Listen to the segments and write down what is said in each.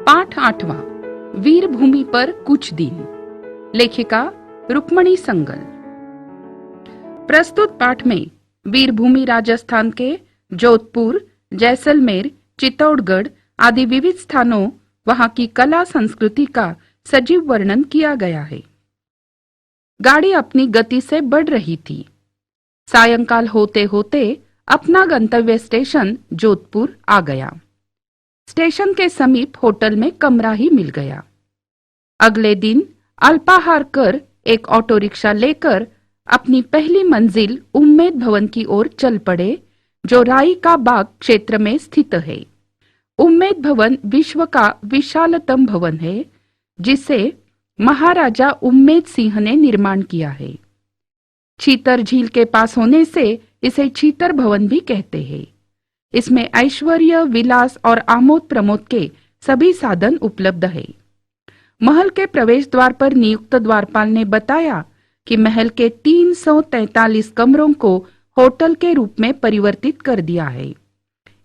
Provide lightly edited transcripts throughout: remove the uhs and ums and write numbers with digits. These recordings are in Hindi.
पाठ 8वां वीरभूमि पर कुछ दिन। लेखिका रुक्मणी संगल। प्रस्तुत पाठ में वीरभूमि राजस्थान के जोधपुर, जैसलमेर, चित्तौड़गढ़ आदि विविध स्थानों, वहां की कला संस्कृति का सजीव वर्णन किया गया है। गाड़ी अपनी गति से बढ़ रही थी। सायंकाल होते होते अपना गंतव्य स्टेशन जोधपुर आ गया। स्टेशन के समीप होटल में कमरा ही मिल गया। अगले दिन अल्पाहार कर एक ऑटो रिक्शा लेकर अपनी पहली मंजिल उम्मेद भवन की ओर चल पड़े, जो राई का बाग क्षेत्र में स्थित है। उम्मेद भवन विश्व का विशालतम भवन है, जिसे महाराजा उम्मेद सिंह ने निर्माण किया है। चीतर झील के पास होने से इसे चीतर भवन भी कहते हैं। इसमें ऐश्वर्य, विलास और आमोद प्रमोद के सभी साधन उपलब्ध है। महल के प्रवेश द्वार पर नियुक्त द्वारपाल ने बताया कि महल के 343 कमरों को होटल के रूप में परिवर्तित कर दिया है।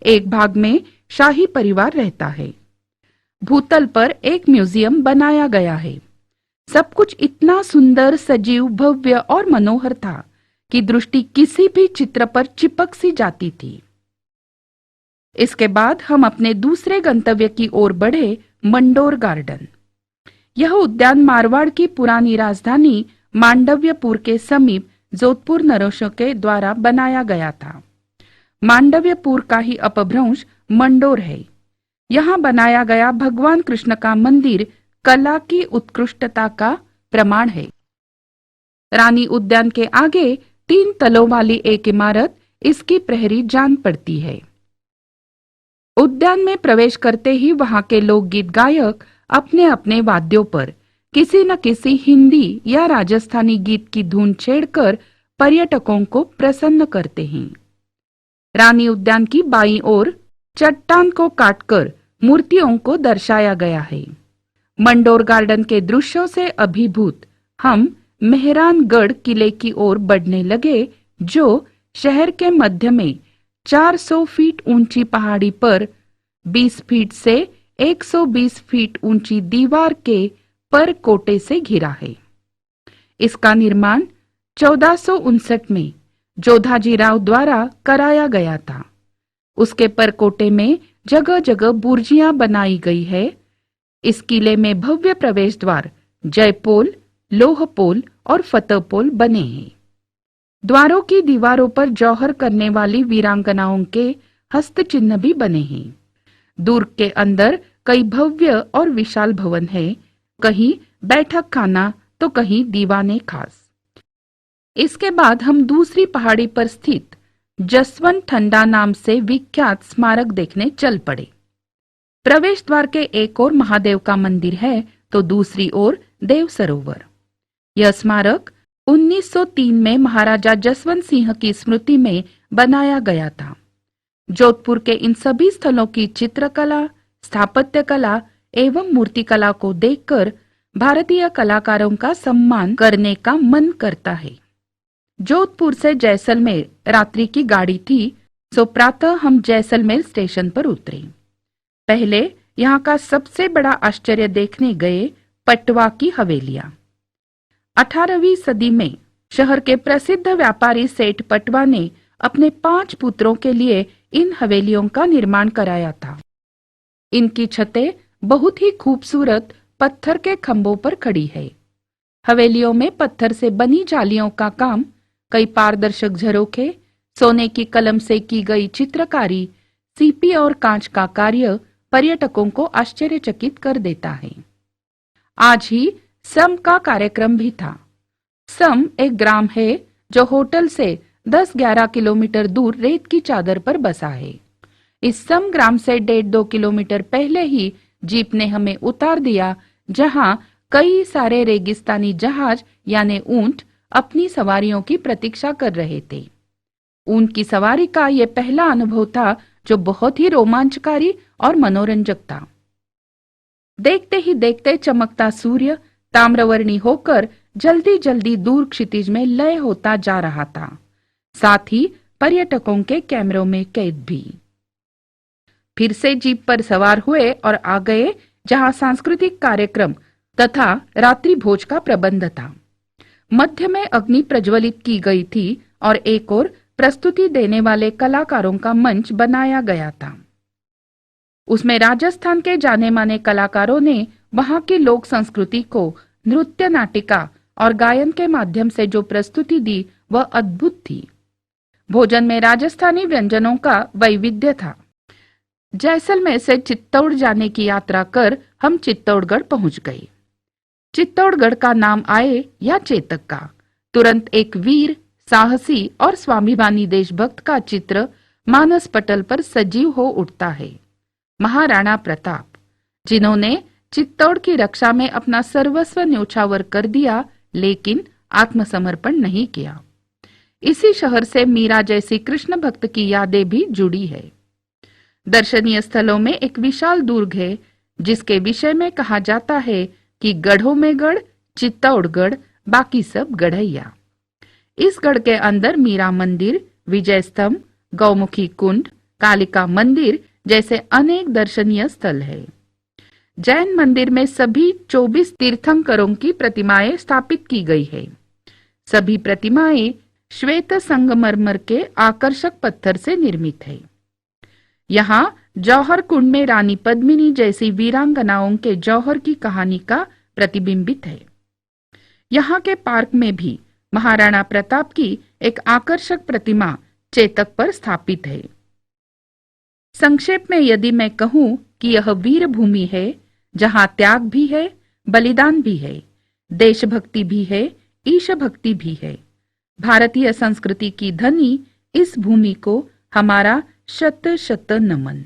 एक भाग में शाही परिवार रहता है। भूतल पर एक म्यूजियम बनाया गया है। सब कुछ इतना सुंदर, सजीव, भव्य और मनोहर था कि दृष्टि किसी भी चित्र पर चिपक सी जाती थी। इसके बाद हम अपने दूसरे गंतव्य की ओर बढ़े, मंडोर गार्डन। यह उद्यान मारवाड़ की पुरानी राजधानी मांडव्यपुर के समीप जोधपुर नरेशों के द्वारा बनाया गया था। मांडव्यपुर का ही अपभ्रंश मंडोर है। यहाँ बनाया गया भगवान कृष्ण का मंदिर कला की उत्कृष्टता का प्रमाण है। रानी उद्यान के आगे 3 तलों वाली एक इमारत इसकी प्रहरी जान पड़ती है। उद्यान में प्रवेश करते ही वहां के लोकगीत गायक अपने अपने वाद्यों पर किसी न किसी हिंदी या राजस्थानी गीत की धुन छेड़कर पर्यटकों को प्रसन्न करते हैं। रानी उद्यान की बाईं ओर चट्टान को काटकर मूर्तियों को दर्शाया गया है। मंडोर गार्डन के दृश्यों से अभिभूत हम मेहरानगढ़ किले की ओर बढ़ने लगे, जो शहर के मध्य में 400 फीट ऊंची पहाड़ी पर 20 फीट से 120 फीट ऊंची दीवार के परकोटे से घिरा है। इसका निर्माण 1459 में जोधाजी राव द्वारा कराया गया था। उसके परकोटे में जगह जगह बुर्जियां बनाई गई है। इस किले में भव्य प्रवेश द्वार, जयपोल, लोहपोल और फतेहपोल बने हैं। द्वारों की दीवारों पर जौहर करने वाली वीरांगनाओं के हस्त चिन्ह भी बने हैं। दुर्ग के अंदर कई भव्य और विशाल भवन है, कहीं बैठक खाना तो कहीं दीवाने खास। इसके बाद हम दूसरी पहाड़ी पर स्थित जसवंत ठंडा नाम से विख्यात स्मारक देखने चल पड़े। प्रवेश द्वार के एक ओर महादेव का मंदिर है तो दूसरी ओर देव सरोवर। यह स्मारक 1903 में महाराजा जसवंत सिंह की स्मृति में बनाया गया था। जोधपुर के इन सभी स्थलों की चित्रकला, स्थापत्य कला एवं मूर्तिकला को देखकर भारतीय कलाकारों का सम्मान करने का मन करता है। जोधपुर से जैसलमेर रात्रि की गाड़ी थी, सो प्रातः हम जैसलमेर स्टेशन पर उतरे। पहले यहाँ का सबसे बड़ा आश्चर्य देखने गए पटवा की हवेलियां। 18वीं सदी में शहर के प्रसिद्ध व्यापारी सेठ पटवा ने अपने 5 पुत्रों के लिए इन हवेलियों का निर्माण कराया था। इनकी छतें बहुत ही खूबसूरत पत्थर के खंभों पर खड़ी है। हवेलियों में पत्थर से बनी जालियों का काम, कई पारदर्शक झरोखे, सोने की कलम से की गई चित्रकारी, सीपी और कांच का कार्य पर्यटकों को आश्चर्यचकित कर देता है। आज ही सम का कार्यक्रम भी था। सम एक ग्राम है जो होटल से 10-11 किलोमीटर दूर रेत की चादर पर बसा है। इस सम ग्राम से 1.5-2 किलोमीटर पहले ही जीप ने हमें उतार दिया, जहां कई सारे रेगिस्तानी जहाज यानी ऊंट अपनी सवारियों की प्रतीक्षा कर रहे थे। ऊंट की सवारी का यह पहला अनुभव था, जो बहुत ही रोमांचकारी और मनोरंजक था। देखते ही देखते चमकता सूर्य ताम्रवर्णी होकर जल्दी जल्दी दूर क्षितिज में लय होता जा रहा था। साथ ही पर्यटकों के कैमरों में कैद भी। फिर से जीप पर सवार हुए और आ गए जहां सांस्कृतिक कार्यक्रम तथा रात्रि भोज का प्रबंध था। मध्य में अग्नि प्रज्वलित की गई थी और एक और प्रस्तुति देने वाले कलाकारों का मंच बनाया गया था। उसमें राजस्थान के जाने माने कलाकारों ने वहां की लोक संस्कृति को नृत्य, नाटिका और गायन के माध्यम से जो प्रस्तुति दी वह अद्भुत थी। भोजन में राजस्थानी व्यंजनों का वैविध्य था। जैसलमेर से चित्तौड़ जाने की यात्रा कर हम चित्तौड़गढ़ पहुंच गए। चित्तौड़गढ़ का नाम आए या चेतक का, तुरंत एक वीर, साहसी और स्वाभिमानी देशभक्त का चित्र मानस पटल पर सजीव हो उठता है। महाराणा प्रताप, जिन्होंने चित्तौड़ की रक्षा में अपना सर्वस्व न्योछावर कर दिया लेकिन आत्मसमर्पण नहीं किया। इसी शहर से मीरा जैसी कृष्ण भक्त की यादें भी जुड़ी है। दर्शनीय स्थलों में एक विशाल दुर्ग है जिसके विषय में कहा जाता है कि गढ़ों में गढ़, चित्तौड़गढ़, बाकी सब गढ़ैया। इस गढ़ के अंदर मीरा मंदिर, विजय स्तंभ, गौमुखी कुंड, कालिका मंदिर जैसे अनेक दर्शनीय स्थल है। जैन मंदिर में सभी 24 तीर्थंकरों की प्रतिमाएं स्थापित की गई है। सभी प्रतिमाएं श्वेत संगमरमर के आकर्षक पत्थर से निर्मित है। यहाँ जौहर कुंड में रानी पद्मिनी जैसी वीरांगनाओं के जौहर की कहानी का प्रतिबिंबित है। यहाँ के पार्क में भी महाराणा प्रताप की एक आकर्षक प्रतिमा चेतक पर स्थापित है। संक्षेप में यदि मैं कहूं कि यह वीर भूमि है जहां त्याग भी है, बलिदान भी है, देशभक्ति भी है, ईश भक्ति भी है। भारतीय संस्कृति की धनी इस भूमि को हमारा शत शत नमन।